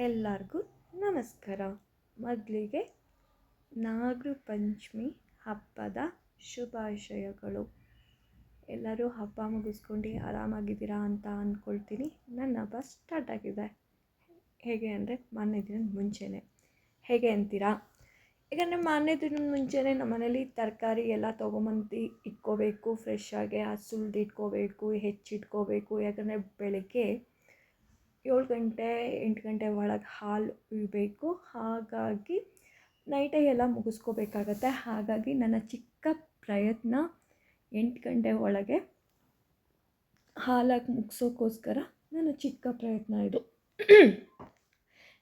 ಎಲ್ಲರಿಗೂ ನಮಸ್ಕಾರ. ಮೊದಲಿಗೆ ನಾಗರ ಪಂಚಮಿ ಹಬ್ಬದ ಶುಭಾಶಯಗಳು. ಎಲ್ಲರೂ ಹಬ್ಬ ಮುಗಿಸ್ಕೊಂಡು ಆರಾಮಾಗಿದ್ದೀರಾ ಅಂತ ಅಂದ್ಕೊಳ್ತೀನಿ. ನನ್ನ ಹಬ್ಬ ಸ್ಟಾರ್ಟ್ ಆಗಿದೆ. ಹೇಗೆ ಅಂದರೆ ಮಾರನೇ ದಿನದ ಮುಂಚೆನೇ. ಹೇಗೆ ಅಂತೀರಾ? ಯಾಕಂದರೆ ಮಾರನೇ ದಿನದ ಮುಂಚೆನೇ ನಮ್ಮ ಮನೇಲಿ ತರಕಾರಿ ಎಲ್ಲ ತೊಗೊಂಬಂದು ಇಟ್ಕೋಬೇಕು, ಫ್ರೆಶ್ ಆಗಿ ಸುಲಿದು ಇಟ್ಕೋಬೇಕು, ಹೆಚ್ಚಿಟ್ಕೋಬೇಕು. ಯಾಕಂದರೆ ಬೆಳಗ್ಗೆ 7 ಗಂಟೆ 8 ಗಂಟೆ ಒಳಗೆ ಹಾಲು ಇಡಬೇಕು. ಹಾಗಾಗಿ ನೈಟೇ ಎಲ್ಲ ಮುಗಿಸ್ಕೋಬೇಕಾಗತ್ತೆ. ಹಾಗಾಗಿ ನನ್ನ ಚಿಕ್ಕ ಪ್ರಯತ್ನ 8 ಗಂಟೆ ಒಳಗೆ ಹಾಲಾಗಿ ಮುಗಿಸೋಕ್ಕೋಸ್ಕರ ನನ್ನ ಚಿಕ್ಕ ಪ್ರಯತ್ನ ಇದು.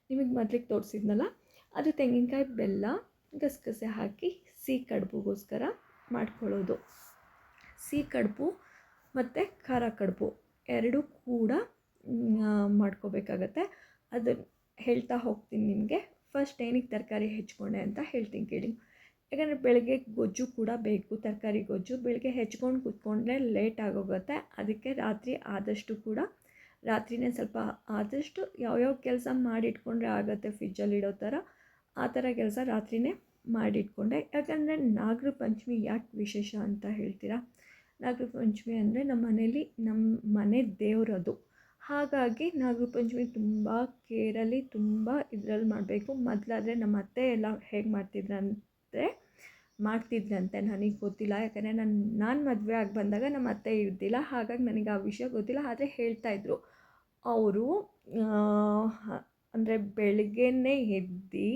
ನಿಮಗೆ ಮೊದಲಿಗೆ ತೋರಿಸಿದ್ನಲ್ಲ, ಅದು ತೆಂಗಿನಕಾಯಿ, ಬೆಲ್ಲ, ಗಸಗಸೆ ಹಾಕಿ ಸಿಹಿ ಕಡುಬುಗೋಸ್ಕರ ಮಾಡ್ಕೊಳ್ಳೋದು. ಸಿಹಿ ಕಡುಬು ಮತ್ತು ಖಾರ ಕಡುಬು ಎರಡೂ ಕೂಡ ಮಾಡ್ಕೋಬೇಕಾಗತ್ತೆ. ಅದನ್ನು ಹೇಳ್ತಾ ಹೋಗ್ತೀನಿ ನಿಮಗೆ. ಫಸ್ಟ್ ಏನಕ್ಕೆ ತರಕಾರಿ ಹೆಚ್ಕೊಂಡೆ ಅಂತ ಹೇಳ್ತೀನಿ ಕೇಳಿ. ಯಾಕಂದರೆ ಬೆಳಗ್ಗೆ ಗೊಜ್ಜು ಕೂಡ ಬೇಕು, ತರಕಾರಿ ಗೊಜ್ಜು. ಬೆಳಗ್ಗೆ ಹೆಚ್ಕೊಂಡು ಕೂತ್ಕೊಂಡ್ರೆ ಲೇಟ್ ಆಗೋಗುತ್ತೆ. ಅದಕ್ಕೆ ರಾತ್ರಿನೇ ಸ್ವಲ್ಪ ಆದಷ್ಟು ಯಾವ್ಯಾವ ಕೆಲಸ ಮಾಡಿಟ್ಕೊಂಡ್ರೆ ಆಗುತ್ತೆ ಫ್ರಿಜ್ಜಲ್ಲಿ ಇಡೋ ಥರ, ಆ ಥರ ಕೆಲಸ ರಾತ್ರಿನೇ ಮಾಡಿಟ್ಕೊಂಡೆ. ಯಾಕಂದರೆ ನಾಗರ ಪಂಚಮಿ ಯಾಕೆ ವಿಶೇಷ ಅಂತ ಹೇಳ್ತೀರಾ? ನಾಗರ ಪಂಚಮಿ ಅಂದರೆ ನಮ್ಮ ಮನೇಲಿ ನಮ್ಮ ಮನೆ ದೇವರದು. ಹಾಗಾಗಿ ನಾಗರ ಪಂಚಮಿ ತುಂಬ ಕೇರಲ್ಲಿ, ತುಂಬ ಇದರಲ್ಲಿ ಮಾಡಬೇಕು. ಮೊದಲಾದರೆ ನಮ್ಮ ಅತ್ತೆ ಎಲ್ಲ ಹೇಗೆ ಮಾಡ್ತಿದ್ರಂತೆ ನನಗೆ ಗೊತ್ತಿಲ್ಲ. ಯಾಕಂದರೆ ನಾನು ಮದುವೆ ಆಗಿ ಬಂದಾಗ ನಮ್ಮ ಅತ್ತೆ ಇದ್ದಿಲ್ಲ. ಹಾಗಾಗಿ ನನಗೆ ಆ ವಿಷಯ ಗೊತ್ತಿಲ್ಲ. ಆದರೆ ಹೇಳ್ತಾಯಿದ್ರು ಅವರು, ಅಂದರೆ ಬೆಳಗ್ಗೆನೇ ಎದ್ದು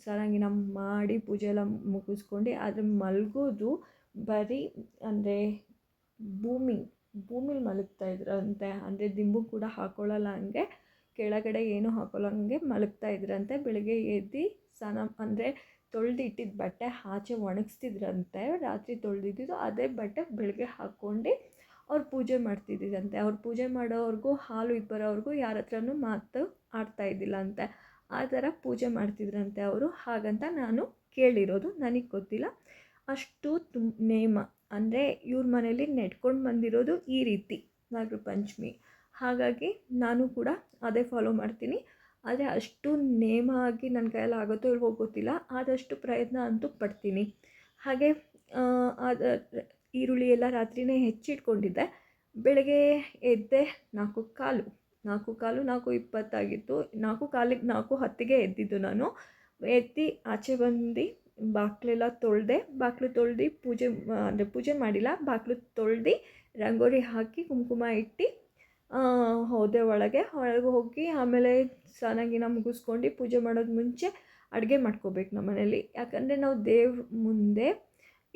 ಸರಂಗಿನ ಮಾಡಿ ಪೂಜೆ ಎಲ್ಲ ಮುಗಿಸ್ಕೊಂಡು ಆದರೆ ಮಲಗೋದು ಬರೀ ಅಂದರೆ ಭೂಮಿಲಿ ಮಲಗ್ತಾಯಿದ್ರಂತೆ. ಅಂದರೆ ದಿಂಬು ಕೂಡ ಹಾಕ್ಕೊಳ್ಳಲ್ಲ, ಹಂಗೆ ಕೆಳಗಡೆ ಏನೂ ಹಾಕೊಳ್ಳೋಂಗೆ ಮಲಗ್ತಾಯಿದ್ರಂತೆ. ಬೆಳಗ್ಗೆ ಎದ್ದು ಅಂದರೆ ತೊಳೆದಿಟ್ಟಿದ್ದ ಬಟ್ಟೆ ಆಚೆ ಒಣಗಿಸ್ತಿದ್ರಂತೆ. ರಾತ್ರಿ ತೊಳೆದಿದ್ದು ಅದೇ ಬಟ್ಟೆ ಬೆಳಗ್ಗೆ ಹಾಕ್ಕೊಂಡು ಅವ್ರು ಪೂಜೆ ಮಾಡ್ತಿದ್ದಂತೆ. ಅವ್ರು ಪೂಜೆ ಮಾಡೋವ್ರಿಗೂ ಹಾಲು ಬರೋವ್ರಿಗೂ ಯಾರ ಹತ್ರನೂ ಮಾತು ಆಡ್ತಾಯಿದ್ದಿಲ್ಲ ಅಂತೆ. ಆ ಥರ ಪೂಜೆ ಮಾಡ್ತಿದ್ರಂತೆ ಅವರು. ಹಾಗಂತ ನಾನು ಕೇಳಿರೋದು, ನನಗೆ ಗೊತ್ತಿಲ್ಲ. ಅಷ್ಟು ನೇಮ ಅಂದರೆ ಇವ್ರ ಮನೇಲಿ ನೆಡ್ಕೊಂಡು ಬಂದಿರೋದು ಈ ರೀತಿ ನಾಗರ ಪಂಚಮಿ. ಹಾಗಾಗಿ ನಾನು ಕೂಡ ಅದೇ ಫಾಲೋ ಮಾಡ್ತೀನಿ. ಆದರೆ ಅಷ್ಟು ನೇಮ ಆಗಿ ನನ್ನ ಕೈಯಲ್ಲಿ ಆಗುತ್ತೋ ಇಲ್ವೋ ಗೊತ್ತಿಲ್ಲ, ಆದಷ್ಟು ಪ್ರಯತ್ನ ಅಂತೂ ಪಡ್ತೀನಿ. ಹಾಗೆ ಈರುಳ್ಳಿ ಎಲ್ಲ ರಾತ್ರಿಯೇ ಹೆಚ್ಚಿಟ್ಕೊಂಡಿದ್ದೆ. ಬೆಳಗ್ಗೆ ಎದ್ದೆ 4:15 4:20 ಆಗಿತ್ತು. 4:15 4:10ಗೆ ಎದ್ದಿದ್ದು ನಾನು. ಎದ್ದು ಆಚೆ ಬಂದು ಬಾಗಿಲೆಲ್ಲ ತೊಳೆದು ಪೂಜೆ ಮಾಡಿಲ್ಲ, ಬಾಗಿಲು ತೊಳೆದು ರಂಗೋಲಿ ಹಾಕಿ ಕುಂಕುಮ ಇಟ್ಟು ಹೋದೆ ಒಳಗೆ ಹೋಗಿ ಆಮೇಲೆ ಸ್ನಾನ ಮುಗಿಸ್ಕೊಂಡು ಪೂಜೆ ಮಾಡೋದು ಮುಂಚೆ ಅಡುಗೆ ಮಾಡ್ಕೋಬೇಕು ನಮ್ಮ ಮನೇಲಿ. ಯಾಕಂದರೆ ನಾವು ದೇವ್ರ ಮುಂದೆ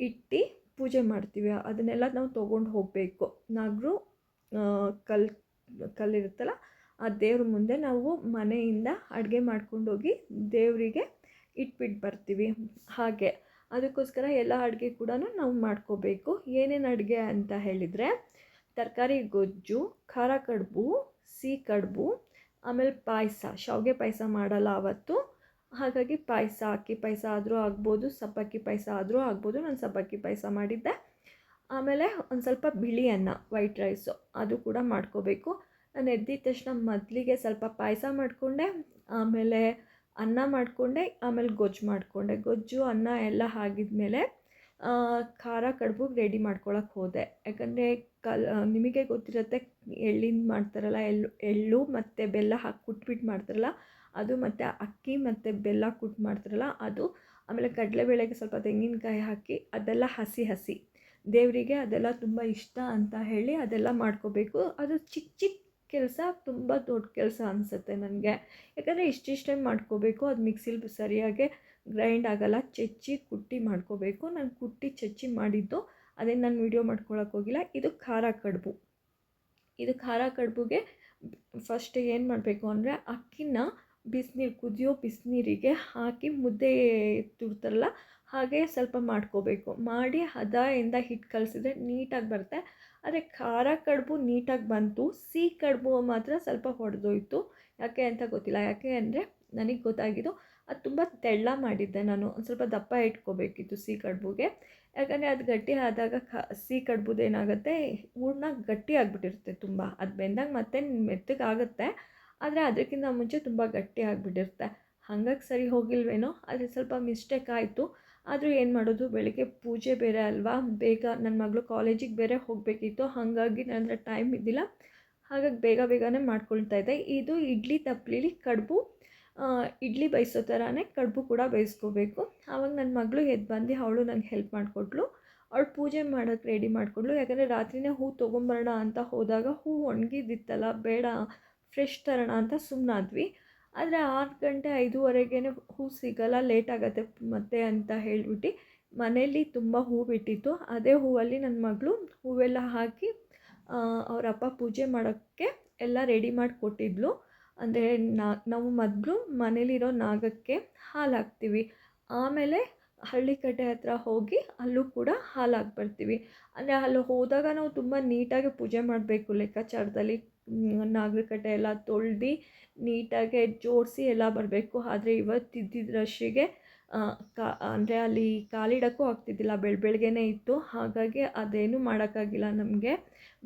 ಇಟ್ಟು ಪೂಜೆ ಮಾಡ್ತೀವಿ, ಅದನ್ನೆಲ್ಲ ನಾವು ತೊಗೊಂಡು ಹೋಗಬೇಕು. ನಾಗರು ಕಲ್ಲಿರುತ್ತಲ್ಲ, ಆ ದೇವ್ರ ಮುಂದೆ ನಾವು ಮನೆಯಿಂದ ಅಡುಗೆ ಮಾಡ್ಕೊಂಡೋಗಿ ದೇವರಿಗೆ ಇಟ್ಬಿಟ್ಟು ಬರ್ತೀವಿ. ಹಾಗೆ ಅದಕ್ಕೋಸ್ಕರ ಎಲ್ಲ ಅಡುಗೆ ಕೂಡ ನಾವು ಮಾಡ್ಕೋಬೇಕು. ಏನೇನು ಅಡುಗೆ ಅಂತ ಹೇಳಿದರೆ, ತರಕಾರಿ ಗೊಜ್ಜು, ಖಾರ ಕಡುಬು, ಸಿಹಿ ಕಡುಬು, ಆಮೇಲೆ ಪಾಯಸ. ಶಾವಿಗೆ ಪಾಯಸ ಮಾಡಲ್ಲ ಆವತ್ತು, ಹಾಗಾಗಿ ಅಕ್ಕಿ ಪಾಯಸ ಆದರೂ ಆಗ್ಬೋದು, ಸಬ್ಬಕ್ಕಿ ಪಾಯಸ ಆದರೂ ಆಗ್ಬೋದು. ನಾನು ಸಬ್ಬಕ್ಕಿ ಪಾಯಸ ಮಾಡಿದ್ದೆ. ಆಮೇಲೆ ಒಂದು ಸ್ವಲ್ಪ ಬಿಳಿ ಅನ್ನ, ವೈಟ್ ರೈಸು, ಅದು ಕೂಡ ಮಾಡ್ಕೋಬೇಕು. ನಾನು ಎದ್ದಿದ ತಕ್ಷಣ ಮೊದಲಿಗೆ ಸ್ವಲ್ಪ ಪಾಯಸ ಮಾಡಿಕೊಂಡೆ, ಆಮೇಲೆ ಅನ್ನ ಮಾಡಿಕೊಂಡೆ, ಆಮೇಲೆ ಗೊಜ್ಜು ಅನ್ನ ಎಲ್ಲ ಆಗಿದ್ಮೇಲೆ ಖಾರ ಕಡುಬು ರೆಡಿ ಮಾಡ್ಕೊಳಕ್ಕೆ ಹೋದೆ. ಯಾಕಂದರೆ ನಿಮಗೆ ಗೊತ್ತಿರುತ್ತೆ, ಎಳ್ಳಿಂದ ಮಾಡ್ತಾರಲ್ಲ, ಎಳ್ಳು ಮತ್ತು ಬೆಲ್ಲ ಹಾಕಿ ಕುಟ್ಬಿಟ್ಟು ಮಾಡ್ತಾರಲ್ಲ ಅದು, ಮತ್ತು ಅಕ್ಕಿ ಮತ್ತು ಬೆಲ್ಲ ಕುಟ್ಟು ಮಾಡ್ತಾರಲ್ಲ ಅದು, ಆಮೇಲೆ ಕಡಲೆಬೇಳೆಗೆ ಸ್ವಲ್ಪ ತೆಂಗಿನಕಾಯಿ ಹಾಕಿ ಅದೆಲ್ಲ ಹಸಿ ದೇವರಿಗೆ ಅದೆಲ್ಲ ತುಂಬ ಇಷ್ಟ ಅಂತ ಹೇಳಿ ಅದೆಲ್ಲ ಮಾಡ್ಕೋಬೇಕು. ಅದು ಚಿಕ್ಕ ಕೆಲಸ, ತುಂಬ ದೊಡ್ಡ ಕೆಲಸ ಅನಿಸುತ್ತೆ ನನಗೆ. ಯಾಕಂದರೆ ಇಷ್ಟಿಷ್ಟೇ ಮಾಡ್ಕೋಬೇಕು. ಅದು ಮಿಕ್ಸಿಲಿ ಸರಿಯಾಗಿ ಗ್ರೈಂಡ್ ಆಗೋಲ್ಲ, ಕುಟ್ಟಿ ಮಾಡ್ಕೋಬೇಕು. ನಾನು ಕುಟ್ಟಿ ಚಚ್ಚಿ ಮಾಡಿದ್ದು, ಅದೇ ನಾನು ವೀಡಿಯೋ ಮಾಡ್ಕೊಳಕ್ಕೆ ಹೋಗಿಲ್ಲ. ಇದು ಖಾರ ಕಡುಬುಗೆ ಫಸ್ಟ್ ಏನು ಮಾಡಬೇಕು ಅಂದರೆ, ಅಕ್ಕಿನ ಕುದಿಯೋ ಬಿಸಿನೀರಿಗೆ ಹಾಕಿ ಮುದ್ದೆ ತುರ್ತಾರಲ್ಲ ಹಾಗೆ ಸ್ವಲ್ಪ ಮಾಡ್ಕೋಬೇಕು. ಮಾಡಿ ಹದದಿಂದ ಹಿಟ್ಟು ಕಲಸಿದ್ರೆ ನೀಟಾಗಿ ಬರುತ್ತೆ. ಆದರೆ ಖಾರ ಕಡುಬು ನೀಟಾಗಿ ಬಂತು, ಸಿಹಿ ಕಡುಬು ಮಾತ್ರ ಸ್ವಲ್ಪ ಹೊಡೆದೋಯ್ತು. ಯಾಕೆ ಅಂತ ಗೊತ್ತಿಲ್ಲ. ಯಾಕೆ ಅಂದರೆ ನನಗೆ ಗೊತ್ತಾಗಿದ್ದು, ಅದು ತುಂಬ ತೆಳ್ಳ ಮಾಡಿದ್ದೆ ನಾನು. ಒಂದು ಸ್ವಲ್ಪ ದಪ್ಪ ಇಟ್ಕೋಬೇಕಿತ್ತು ಸಿಹಿ ಕಡುಬುಗೆ. ಯಾಕಂದರೆ ಅದು ಗಟ್ಟಿ ಆದಾಗ ಸಿಹಿ ಕಡುಬುದು ಏನಾಗುತ್ತೆ, ಹೂರಣ ಗಟ್ಟಿ ಆಗಿಬಿಟ್ಟಿರುತ್ತೆ ತುಂಬ. ಅದು ಬೆಂದಾಗ ಮತ್ತೆ ಮೆತ್ತಗಾಗುತ್ತೆ, ಆದರೆ ಅದಕ್ಕಿಂತ ಮುಂಚೆ ತುಂಬ ಗಟ್ಟಿ ಆಗಿಬಿಟ್ಟಿರುತ್ತೆ. ಹಾಗಾಗಿ ಸರಿ ಹೋಗಿಲ್ವೇನೋ, ಆದರೆ ಸ್ವಲ್ಪ ಮಿಸ್ಟೇಕ್ ಆಯಿತು. ಆದರೂ ಏನು ಮಾಡೋದು, ಬೆಳಗ್ಗೆ ಪೂಜೆ ಬೇರೆ ಅಲ್ವಾ, ಬೇಗ ನನ್ನ ಮಗಳು ಕಾಲೇಜಿಗೆ ಬೇರೆ ಹೋಗಬೇಕಿತ್ತು. ಹಾಗಾಗಿ ನನ್ನ ಹತ್ರ ಟೈಮ್ ಇದ್ದಿಲ್ಲ. ಹಾಗಾಗಿ ಬೇಗನೆ ಮಾಡ್ಕೊಳ್ತಾ ಇದ್ದೆ. ಇದು ಇಡ್ಲಿ ತಪ್ಪಲಿಲಿ ಕಡುಬು, ಇಡ್ಲಿ ಬೇಯಿಸೋ ಥರನೇ ಕಡುಬು ಕೂಡ ಬೇಯಿಸ್ಕೋಬೇಕು. ಆವಾಗ ನನ್ನ ಮಗಳು ಎದ್ದು ಬಂದು ಅವಳು ನನಗೆ ಹೆಲ್ಪ್ ಮಾಡಿಕೊಟ್ಲು. ಅವಳು ಪೂಜೆ ಮಾಡೋಕ್ಕೆ ರೆಡಿ ಮಾಡಿಕೊಡ್ಲು. ಯಾಕಂದರೆ ರಾತ್ರಿಯೇ ಹೂ ತೊಗೊಂಬರೋಣ ಅಂತ ಹೋದಾಗ ಹೂ ಒಣಗಿದ್ದಿತ್ತಲ್ಲ, ಬೇಡ ಫ್ರೆಶ್ ತರೋಣ ಅಂತ ಸುಮ್ಮನಾದ್ವಿ. ಆದರೆ 6 ಗಂಟೆ 5:15ಗೆ ಹೂ ಸಿಗೋಲ್ಲ, ಲೇಟ್ ಆಗುತ್ತೆ ಮತ್ತೆ ಅಂತ ಹೇಳಿಬಿಟ್ಟು ಮನೇಲಿ ತುಂಬ ಹೂ ಬಿಟ್ಟಿತ್ತು. ಅದೇ ಹೂವಲ್ಲಿ ನನ್ನ ಮಗಳು ಹೂವೆಲ್ಲ ಹಾಕಿ ಅವರಪ್ಪ ಪೂಜೆ ಮಾಡೋಕ್ಕೆ ಎಲ್ಲ ರೆಡಿ ಮಾಡಿ ಕೊಟ್ಟಿದ್ಲು. ಅಂದರೆ ನಾವು ಮೊದಲು ಮನೇಲಿರೋ ನಾಗಕ್ಕೆ ಹಾಲು ಹಾಕ್ತೀವಿ, ಆಮೇಲೆ ಹಳ್ಳಿಕಟ್ಟೆ ಹತ್ರ ಹೋಗಿ ಅಲ್ಲೂ ಕೂಡ ಹಾಲು ಹಾಕಿ ಬರ್ತೀವಿ. ಅಂದರೆ ಅಲ್ಲಿ ಹೋದಾಗ ನಾವು ತುಂಬ ನೀಟಾಗಿ ಪೂಜೆ ಮಾಡಬೇಕು ಲೆಕ್ಕಾಚಾರದಲ್ಲಿ. ನಾಗರಕಟ್ಟೆ ಎಲ್ಲ ತೊಳೆದು ನೀಟಾಗಿ ಜೋಡಿಸಿ ಎಲ್ಲ ಬರಬೇಕು. ಆದರೆ ಇವತ್ತು ಇದ್ದಿದ್ದ ರಶ್ಶಿಗೆ ಅಂದರೆ ಅಲ್ಲಿ ಕಾಲಿಡೋಕ್ಕೂ ಆಗ್ತಿದ್ದಿಲ್ಲ, ಬೆಳಗ್ಗೆನೇ ಇತ್ತು. ಹಾಗಾಗಿ ಅದೇನೂ ಮಾಡೋಕ್ಕಾಗಿಲ್ಲ ನಮಗೆ.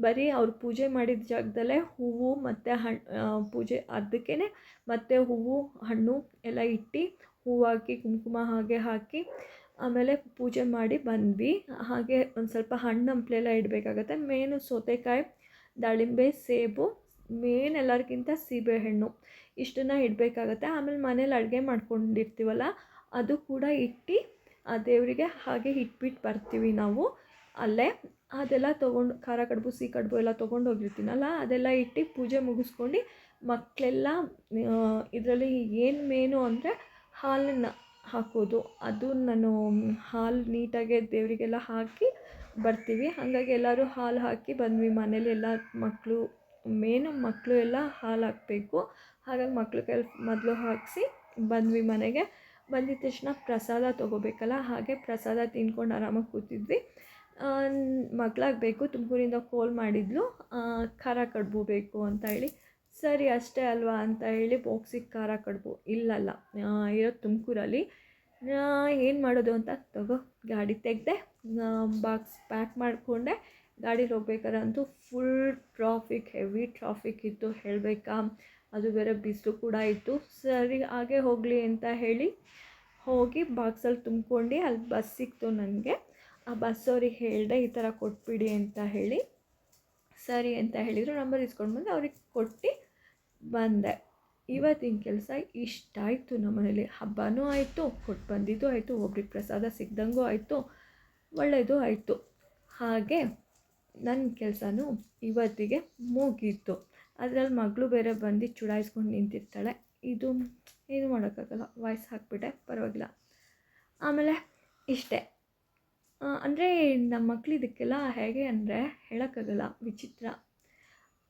ಬರೀ ಅವ್ರು ಪೂಜೆ ಮಾಡಿದ ಜಾಗದಲ್ಲೇ ಹೂವು ಮತ್ತು ಪೂಜೆ ಅದಕ್ಕೇ ಮತ್ತು ಹೂವು ಹಣ್ಣು ಎಲ್ಲ ಇಟ್ಟು, ಹೂವು ಹಾಕಿ ಕುಂಕುಮ ಹಾಗೆ ಹಾಕಿ ಆಮೇಲೆ ಪೂಜೆ ಮಾಡಿ ಬಂದ್ವಿ. ಹಾಗೆ ಒಂದು ಸ್ವಲ್ಪ ಹಣ್ಣು ಹಂಪ್ಲೆಲ್ಲ ಇಡಬೇಕಾಗತ್ತೆ. ಮೇನು ಸೌತೆಕಾಯಿ, ದಾಳಿಂಬೆ, ಸೇಬು, ಮೇನ್ ಎಲ್ಲರಿಗಿಂತ ಸೀಬೆಹಣ್ಣು, ಇಷ್ಟನ್ನು ಇಡಬೇಕಾಗತ್ತೆ. ಆಮೇಲೆ ಮನೇಲಿ ಅಡುಗೆ ಮಾಡ್ಕೊಂಡಿರ್ತೀವಲ್ಲ, ಅದು ಕೂಡ ಇಟ್ಟು ಆ ದೇವರಿಗೆ ಹಾಗೆ ಇಟ್ಬಿಟ್ಟು ಬರ್ತೀವಿ ನಾವು ಅಲ್ಲೇ. ಅದೆಲ್ಲ ತೊಗೊಂಡು ಖಾರ ಕಡುಬು, ಸಿಹಿ ಕಡುಬು ಎಲ್ಲ ತೊಗೊಂಡೋಗಿರ್ತೀನಲ್ಲ, ಅದೆಲ್ಲ ಇಟ್ಟು ಪೂಜೆ ಮುಗಿಸ್ಕೊಂಡು ಮಕ್ಕಳೆಲ್ಲ ಇದರಲ್ಲಿ ಏನು ಮೇನು ಅಂದರೆ ಹಾಲನ್ನು ಹಾಕೋದು. ಅದು ನಾನು ಹಾಲು ನೀಟಾಗಿ ದೇವರಿಗೆಲ್ಲ ಹಾಕಿ ಬರ್ತೀವಿ. ಹಾಗಾಗಿ ಎಲ್ಲರೂ ಹಾಲು ಹಾಕಿ ಬಂದ್ವಿ. ಮನೇಲಿ ಎಲ್ಲ ಮಕ್ಕಳು, ಮೇನು ಮಕ್ಕಳು ಎಲ್ಲ ಹಾಲು ಹಾಕಬೇಕು. ಹಾಗಾಗಿ ಮಕ್ಳ ಕೈಲಿ ಮೊದಲು ಹಾಕಿಸಿ ಬಂದ್ವಿ ಮನೆಗೆ. ಬಂದಿದ್ದ ತಕ್ಷಣ ಪ್ರಸಾದ ತೊಗೋಬೇಕಲ್ಲ, ಹಾಗೆ ಪ್ರಸಾದ ತಿಂದ್ಕೊಂಡು ಆರಾಮಾಗಿ ಕೂತಿದ್ವಿ. ಮಗಳಾಗಬೇಕು ತುಮಕೂರಿಂದ ಕಾಲ್ ಮಾಡಿದ್ಲು, ಖಾರ ಕಡುಬು ಬೇಕು ಅಂತ ಹೇಳಿ. ಸರಿ ಅಷ್ಟೇ ಅಲ್ವಾ ಅಂತ ಹೇಳಿ ಬಾಕ್ಸಿಗೆ ಖಾರ ಕಡುಬು ಇರೋದು ತುಮಕೂರಲ್ಲಿ. ಏನು ಮಾಡೋದು ಅಂತ ಗಾಡಿ ತೆಗೆದೆ, ಬಾಕ್ಸ್ ಪ್ಯಾಕ್ ಮಾಡಿಕೊಂಡೆ. ಗಾಡೀಲಿ ಹೋಗ್ಬೇಕಾದ್ರಂತೂ ಫುಲ್ ಟ್ರಾಫಿಕ್, ಹೆವಿ ಟ್ರಾಫಿಕ್ ಇತ್ತು ಹೇಳಬೇಕಾ. ಅದು ಬೇರೆ ಬಿಸಿಲು ಕೂಡ ಇತ್ತು. ಸರಿ ಹಾಗೆ ಹೋಗಲಿ ಅಂತ ಹೇಳಿ ಹೋಗಿ ಬಾಕ್ಸಲ್ಲಿ ತುಂಬ್ಕೊಂಡು ಅಲ್ಲಿ ಬಸ್ ಸಿಕ್ತು ನನಗೆ. ಆ ಬಸ್ಸವ್ರಿಗೆ ಹೇಳಿದೆ ಈ ಥರ ಕೊಟ್ಬಿಡಿ ಅಂತ ಹೇಳಿ. ಸರಿ ಅಂತ ಹೇಳಿದರು. ನಂಬರ್ ಇಸ್ಕೊಂಡು ಬಂದು ಅವ್ರಿಗೆ ಕೊಟ್ಟು ಬಂದೆ. ಇವತ್ತಿನ ಕೆಲಸ ಇಷ್ಟಾಯಿತು. ನಮ್ಮನೇಲಿ ಹಬ್ಬನೂ ಆಯಿತು, ಕೊಟ್ಟು ಬಂದಿದ್ದು ಆಯಿತು, ಒಬ್ರಿಗೆ ಪ್ರಸಾದ ಸಿಗ್ದಂಗೂ ಆಯಿತು, ಒಳ್ಳೆಯದು ಆಯಿತು. ಹಾಗೆ ನನ್ನ ಕೆಲಸನೂ ಇವತ್ತಿಗೆ ಮುಗೀತು. ಅದರಲ್ಲಿ ಮಗಳು ಬೇರೆ ಬಂದು ಚುಡಾಯಿಸ್ಕೊಂಡು ನಿಂತಿರ್ತಾಳೆ. ಇದು ಏನು ಮಾಡೋಕ್ಕಾಗಲ್ಲ, ವಾಯ್ಸ್ ಹಾಕಿಬಿಟ್ಟೆ, ಪರವಾಗಿಲ್ಲ. ಆಮೇಲೆ ಇಷ್ಟೇ. ಅಂದರೆ ನಮ್ಮ ಮಕ್ಕಳು ಇದಕ್ಕೆಲ್ಲ ಹೇಗೆ ಅಂದರೆ ಹೇಳೋಕ್ಕಾಗಲ್ಲ,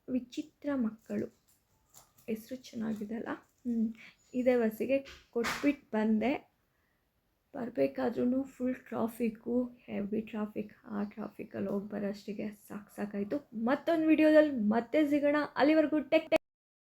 ವಿಚಿತ್ರ ಮಕ್ಕಳು. ಹೆಸರು ಚೆನ್ನಾಗಿದೆ ಅಲ್ಲ. ಇದೇ ಬಸ್ಸಿಗೆ ಕೊಟ್ಬಿಟ್ಟು ಬಂದೆ. ಬರಬೇಕಾದ್ರೂ ಫುಲ್ ಟ್ರಾಫಿಕ್ಕು, ಹೆವಿ ಟ್ರಾಫಿಕ್. ಆ ಟ್ರಾಫಿಕಲ್ಲಿ ಹೋಗಿ ಬರೋಷ್ಟಿಗೆ ಸಾಕಾಯಿತು. ಮತ್ತೊಂದು ವಿಡಿಯೋದಲ್ಲಿ ಮತ್ತೆ ಸಿಗೋಣ. ಅಲ್ಲಿವರೆಗೂ ಟೆಕ್